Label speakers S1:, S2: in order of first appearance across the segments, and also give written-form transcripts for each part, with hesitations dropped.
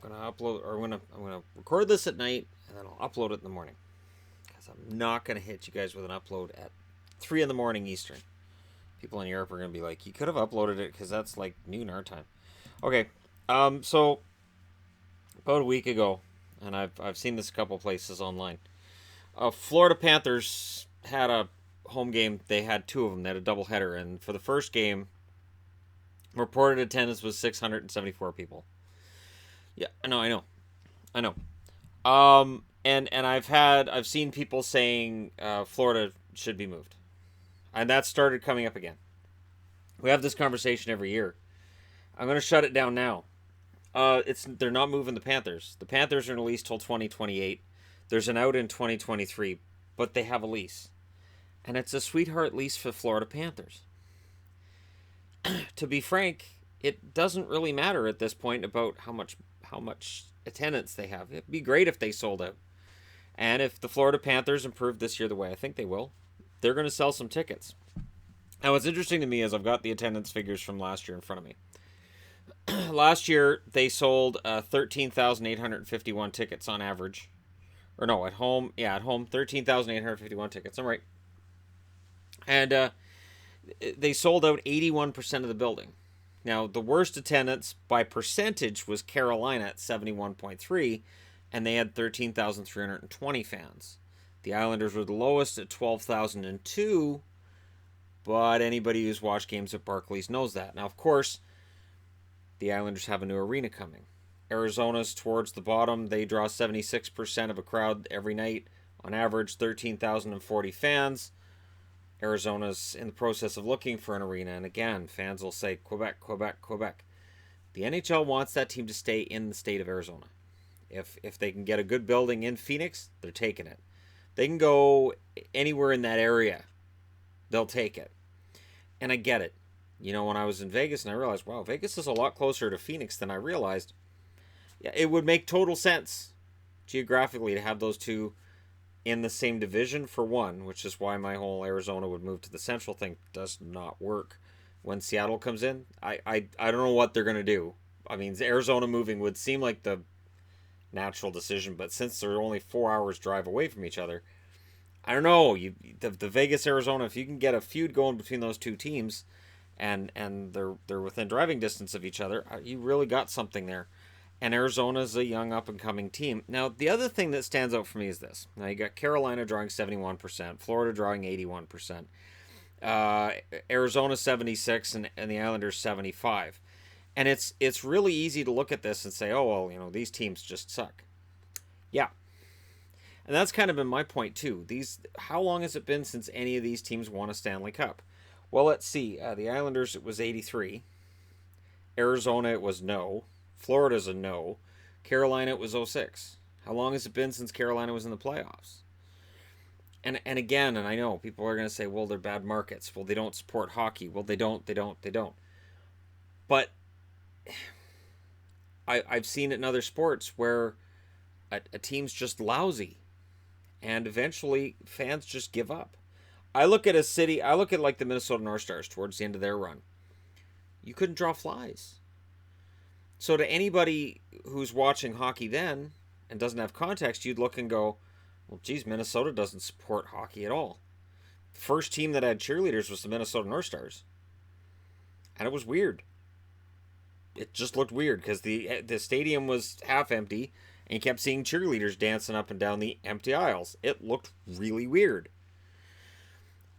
S1: gonna upload, or I'm gonna record this at night, and then I'll upload it in the morning. Because I'm not gonna hit you guys with an upload at 3 in the morning Eastern. People in Europe are gonna be like, you could have uploaded it because that's like noon our time. Okay, so about a week ago, and I've seen this a couple places online. Florida Panthers had a home game. They had two of them. They had a doubleheader, and for the first game, reported attendance was 674 people. Yeah, no, I know. And I've seen people saying Florida should be moved, and that started coming up again. We have this conversation every year. I'm gonna shut it down now. They're not moving the Panthers. The Panthers are in a lease till 2028. There's an out in 2023, but they have a lease, and it's a sweetheart lease for Florida Panthers. To be frank, it doesn't really matter at this point about how much attendance they have. It'd be great if they sold out, and if the Florida Panthers improve this year the way I think they will, they're going to sell some tickets. Now, what's interesting to me is I've got the attendance figures from last year in front of me. Last year, they sold 13,851 tickets on average. Or no, at home. Yeah, at home, 13,851 tickets. I'm right. And they sold out 81% of the building. Now, the worst attendance by percentage was Carolina at 71.3, and they had 13,320 fans. The Islanders were the lowest at 12,002, but anybody who's watched games at Barclays knows that. Now, of course, the Islanders have a new arena coming. Arizona's towards the bottom. They draw 76% of a crowd every night. On average, 13,040 fans. Arizona's in the process of looking for an arena. And again, fans will say, Quebec, Quebec, Quebec. The NHL wants that team to stay in the state of Arizona. If they can get a good building in Phoenix, they're taking it. They can go anywhere in that area. They'll take it. And I get it. You know, when I was in Vegas and I realized, wow, Vegas is a lot closer to Phoenix than I realized. Yeah, it would make total sense geographically to have those two in the same division for one, which is why my whole Arizona would move to the Central thing does not work. When Seattle comes in, I don't know what they're going to do. I mean, Arizona moving would seem like the natural decision, but since they're only 4 hours drive away from each other, I don't know. The Vegas Arizona, if you can get a feud going between those two teams, and they're within driving distance of each other, you really got something there. And Arizona's a young up and coming team. Now, the other thing that stands out for me is this. Now you got Carolina drawing 71%, Florida drawing 81%, Arizona 76, and the Islanders 75. And it's really easy to look at this and say, oh well, you know, these teams just suck. Yeah. And that's kind of been my point too. How long has it been since any of these teams won a Stanley Cup? Well, let's see. The Islanders, it was 83. Arizona, it was no. Florida's a no. Carolina, it was 06. How long has it been since Carolina was in the playoffs? And again, and I know people are going to say, well, they're bad markets. Well, they don't support hockey. Well, they don't. But I've seen it in other sports where a team's just lousy. And eventually, fans just give up. I look at like the Minnesota North Stars towards the end of their run. You couldn't draw flies. So to anybody who's watching hockey then and doesn't have context, you'd look and go, well, geez, Minnesota doesn't support hockey at all. The first team that had cheerleaders was the Minnesota North Stars. And it was weird. It just looked weird because the stadium was half empty and you kept seeing cheerleaders dancing up and down the empty aisles. It looked really weird.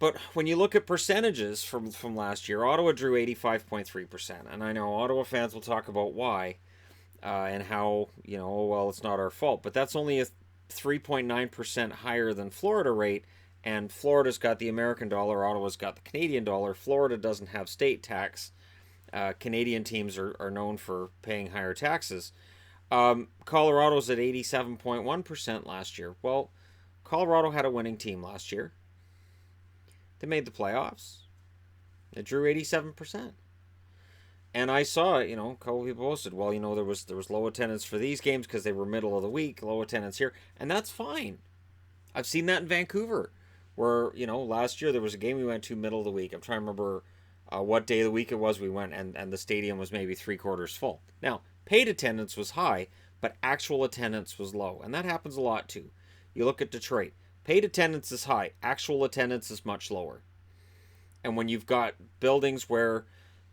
S1: But when you look at percentages from last year, Ottawa drew 85.3%. And I know Ottawa fans will talk about why and how, you know, well, it's not our fault. But that's only a 3.9% higher than Florida rate. And Florida's got the American dollar. Ottawa's got the Canadian dollar. Florida doesn't have state tax. Canadian teams are known for paying higher taxes. Colorado's at 87.1% last year. Well, Colorado had a winning team last year. They made the playoffs. They drew 87%. And I saw, you know, a couple of people posted, well, you know, there was low attendance for these games because they were middle of the week, low attendance here, and that's fine. I've seen that in Vancouver, where, you know, last year there was a game we went to middle of the week. I'm trying to remember what day of the week it was we went, and the stadium was maybe 3/4 full. Now, paid attendance was high, but actual attendance was low. And that happens a lot too. You look at Detroit. Paid attendance is high. Actual attendance is much lower. And when you've got buildings where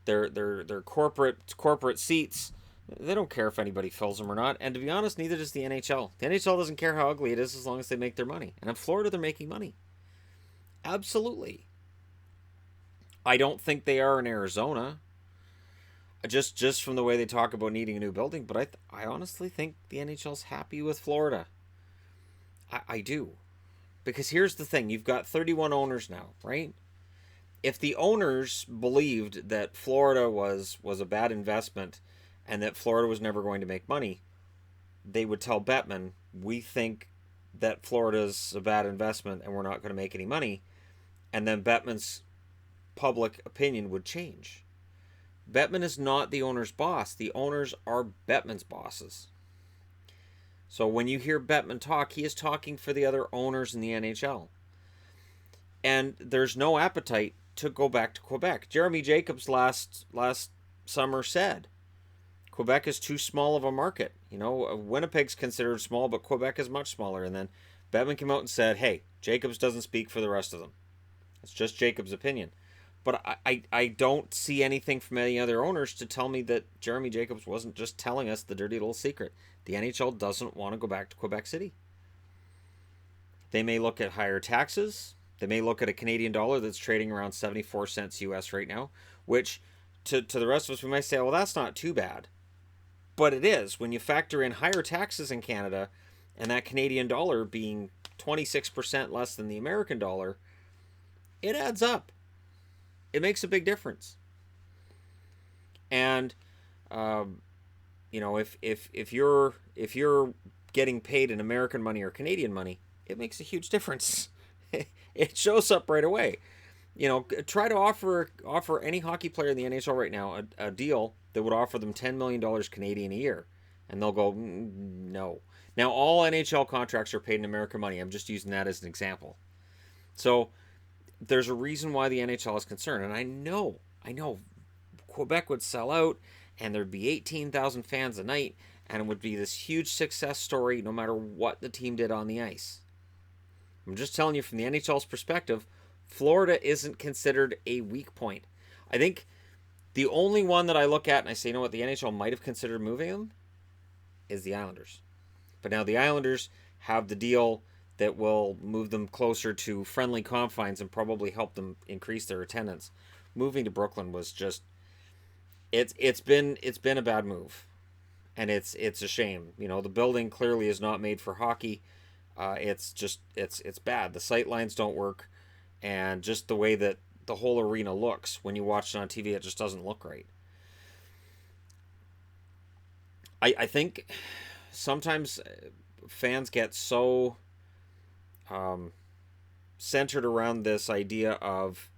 S1: they're corporate seats, they don't care if anybody fills them or not. And to be honest, neither does the NHL. The NHL doesn't care how ugly it is as long as they make their money. And in Florida, they're making money. Absolutely. I don't think they are in Arizona. Just from the way they talk about needing a new building, but I honestly think the NHL's happy with Florida. I do. Because here's the thing, you've got 31 owners now, right? If the owners believed that Florida was a bad investment and that Florida was never going to make money, they would tell Bettman, we think that Florida's a bad investment and we're not going to make any money. And then Bettman's public opinion would change. Bettman is not the owner's boss. The owners are Bettman's bosses. So when you hear Bettman talk, he is talking for the other owners in the NHL. And there's no appetite to go back to Quebec. Jeremy Jacobs last summer said, Quebec is too small of a market. You know, Winnipeg's considered small, but Quebec is much smaller. And then Bettman came out and said, hey, Jacobs doesn't speak for the rest of them. It's just Jacobs' opinion. But I don't see anything from any other owners to tell me that Jeremy Jacobs wasn't just telling us the dirty little secret. The NHL doesn't want to go back to Quebec City. They may look at higher taxes. They may look at a Canadian dollar that's trading around 74 cents US right now, which to the rest of us, we might say, well, that's not too bad. But it is. When you factor in higher taxes in Canada and that Canadian dollar being 26% less than the American dollar, it adds up. It makes a big difference. And you know, if you're getting paid in American money or Canadian money, it makes a huge difference. It shows up right away. You know, try to offer any hockey player in the NHL right now a deal that would offer them $10 million Canadian a year, and they'll go, no. Now all NHL contracts are paid in American money. I'm just using that as an example. So there's a reason why the NHL is concerned. And I know Quebec would sell out and there'd be 18,000 fans a night and it would be this huge success story no matter what the team did on the ice. I'm just telling you from the NHL's perspective, Florida isn't considered a weak point. I think the only one that I look at and I say, you know what, the NHL might have considered moving them is the Islanders. But now the Islanders have the deal that will move them closer to friendly confines and probably help them increase their attendance. Moving to Brooklyn was just it's been a bad move, and it's a shame. You know, the building clearly is not made for hockey. It's bad. The sight lines don't work, and just the way that the whole arena looks when you watch it on TV, it just doesn't look right. I think sometimes fans get so centered around this idea of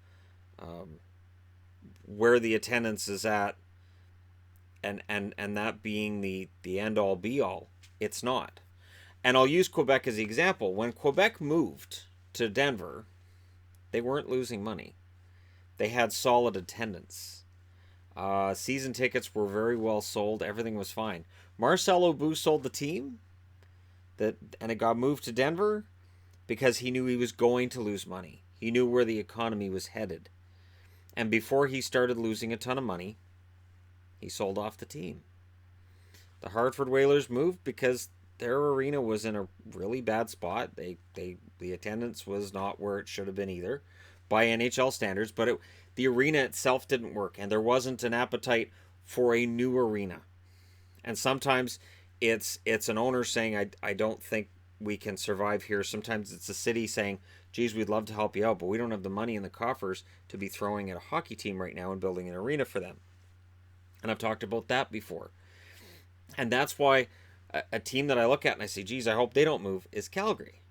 S1: where the attendance is at and that being the end all be all. It's not. And I'll use Quebec as the example. When Quebec moved to Denver, they weren't losing money. They had solid attendance. Season tickets were very well sold. Everything was fine. Marcel Aubé sold the team and it got moved to Denver because he knew he was going to lose money. He knew where the economy was headed. And before he started losing a ton of money, he sold off the team. The Hartford Whalers moved because their arena was in a really bad spot. The attendance was not where it should have been either by NHL standards, but the arena itself didn't work, and there wasn't an appetite for a new arena. And sometimes it's an owner saying, I don't think we can survive here. Sometimes it's a city saying, geez, we'd love to help you out, but we don't have the money in the coffers to be throwing at a hockey team right now and building an arena for them. And I've talked about that before. And that's why a team that I look at and I say, geez, I hope they don't move, is Calgary.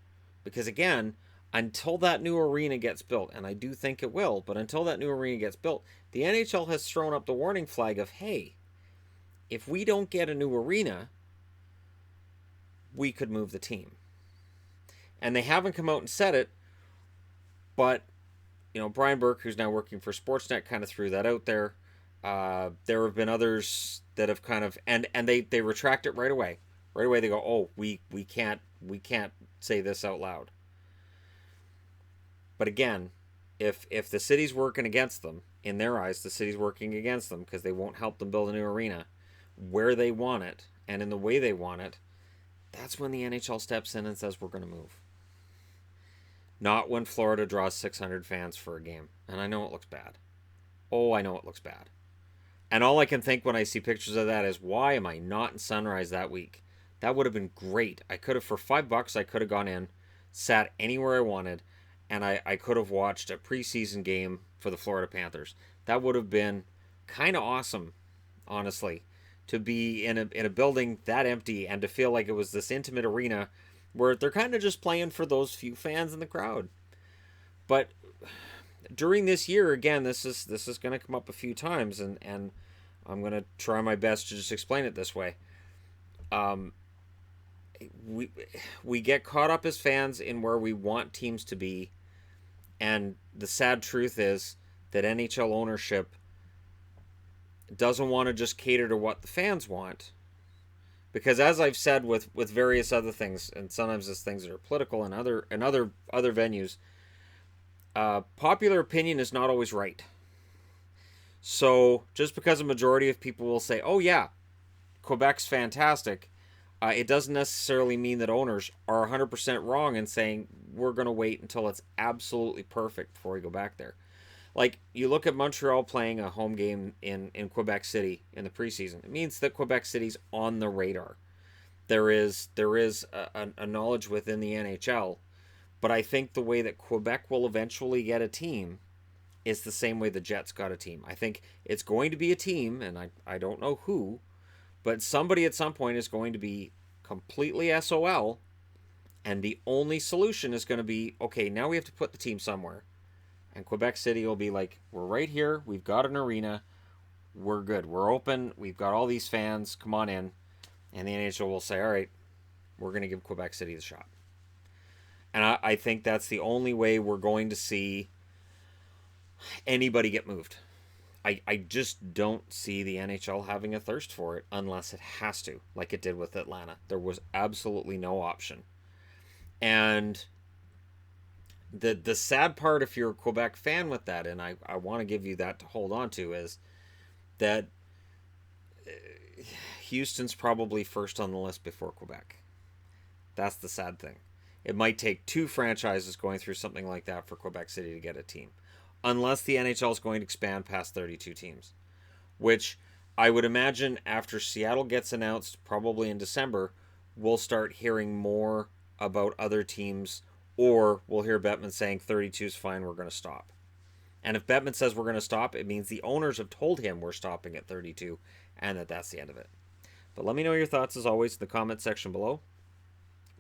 S1: Because again, until that new arena gets built, and I do think it will, but until that new arena gets built, the NHL has thrown up the warning flag of, hey, if we don't get a new arena, we could move the team. And they haven't come out and said it, but, you know, Brian Burke, who's now working for Sportsnet, kind of threw that out there. There have been others that have kind of, and they retract it right away. Right away they go, oh, we can't say this out loud. But again, if the city's working against them, in their eyes, the city's working against them because they won't help them build a new arena where they want it and in the way they want it, that's when the NHL steps in and says we're going to move. Not when Florida draws 600 fans for a game. And I know it looks bad. Oh, I know it looks bad. And all I can think when I see pictures of that is, why am I not in Sunrise that week? That would have been great. I could have, for $5, I could have gone in, sat anywhere I wanted, and I could have watched a preseason game for the Florida Panthers. That would have been kind of awesome, honestly, to be in a building that empty and to feel like it was this intimate arena where they're kind of just playing for those few fans in the crowd. But during this year, again, this is going to come up a few times, and I'm going to try my best to just explain it this way. We get caught up as fans in where we want teams to be, and the sad truth is that NHL ownership doesn't want to just cater to what the fans want. Because as I've said with various other things, and sometimes it's things that are political and other venues, popular opinion is not always right. So just because a majority of people will say, oh yeah, Quebec's fantastic, it doesn't necessarily mean that owners are 100% wrong in saying we're going to wait until it's absolutely perfect before we go back there. Like, you look at Montreal playing a home game in Quebec City in the preseason. It means that Quebec City's on the radar. There is a knowledge within the NHL, but I think the way that Quebec will eventually get a team is the same way the Jets got a team. I think it's going to be a team, and I don't know who, but somebody at some point is going to be completely SOL, and the only solution is going to be, okay, now we have to put the team somewhere. And Quebec City will be like, we're right here. We've got an arena. We're good. We're open. We've got all these fans. Come on in. And the NHL will say, all right, we're going to give Quebec City the shot. And I think that's the only way we're going to see anybody get moved. I just don't see the NHL having a thirst for it unless it has to, like it did with Atlanta. There was absolutely no option. And the sad part, if you're a Quebec fan with that, and I want to give you that to hold on to, is that Houston's probably first on the list before Quebec. That's the sad thing. It might take two franchises going through something like that for Quebec City to get a team. Unless the NHL is going to expand past 32 teams. Which I would imagine after Seattle gets announced, probably in December, we'll start hearing more about other teams, or we'll hear Bettman saying 32 is fine, we're going to stop. And if Bettman says we're going to stop, it means the owners have told him we're stopping at 32, and that's the end of it. But let me know your thoughts, as always, in the comment section below.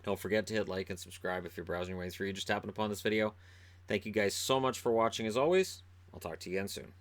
S1: Don't forget to hit like and subscribe if you're browsing your way through. You just happened upon this video. Thank you guys so much for watching, as always. I'll talk to you again soon.